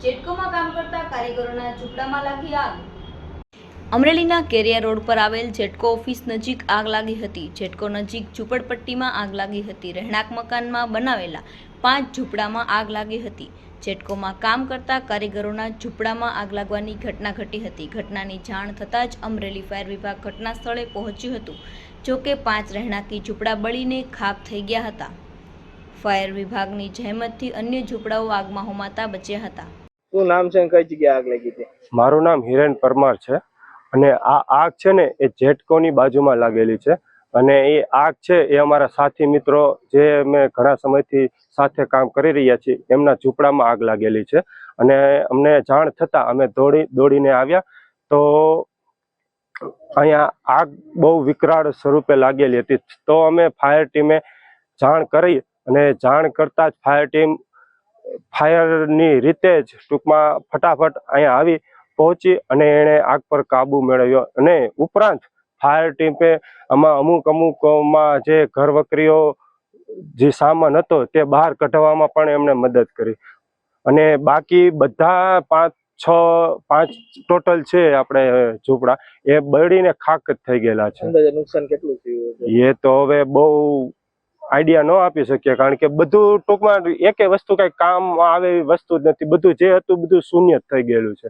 જેટકોમાં કામ કરતા કારીગરોના ઝૂંપડામાં લાગી આગ। અમરેલીના કેરિયા રોડ પર આવેલ જેટકો ઓફિસ નજીક આગ લાગી હતી। જેટકો નજીક ઝૂંપડપટ્ટીમાં આગ લાગી હતી। રહેણાંક મકાનમાં બનાવેલા 5 ઝૂંપડામાં આગ લાગી હતી। જેટકોમાં કામ કરતા કારીગરોના ઝૂંપડામાં આગ લાગવાની ઘટના ઘટી હતી। ઘટનાની જાણ થતાં જ અમરેલી ફાયર વિભાગ ઘટના સ્થળે પહોંચ્યું હતું। જોકે 5 રહેણાંકી ઝૂંપડા બળીને ખાખ થઈ ગયા હતા। ફાયર વિભાગની જહેમતથી અન્ય ઝૂંપડાઓ આગમાં હોમાતા બચ્યા હતા। શું નામ છે કઈ જગ્યાએ આગ લાગી હતી? મારું નામ હિરેન પરમાર છે અને આ આગ છે ને એ જેટકોની બાજુમાં લાગેલી છે અને એ આગ છે એ અમારા સાથી મિત્રો જે અમે ઘણા સમયથી સાથે કામ કરી રહ્યા છીએ એમના ઝૂંપડામાં આગ લાગેલી છે અને અમને જાણ થતાં અમે દોડીને આવ્યા તો અહીંયા આગ બહુ વિકરાળ સ્વરૂપે લાગેલી હતી। તો અમે ફાયર ટીમે જાણ કરી અને જાણ કરતાં જ ફાયરની રીતે જ ટૂંકમાં ફટાફટ અહીંયા આવી પહોંચી અને એણે આગ પર કાબુ મેળવ્યો અને ઉપરાંત ફાયર ટીમે અમુકમાં જે ઘરવકરીઓ જે સામાન હતો તે બહાર કઢાવવામાં પણ એમણે મદદ કરી અને બાકી બધા 5 ટોટલ છે આપણે ઝૂંપડા એ બળીને ખાક જ થઈ ગયેલા છે। અંદાજે નુકસાન કેટલું થયું? એ તો હવે બહુ આઈડિયા ન આપી શકીએ કારણ કે બધું ટૂંકમાં એકે વસ્તુ કઈ કામ આવે એવી વસ્તુ જ નથી। બધું જે હતું બધું શૂન્ય થઈ ગયેલું છે।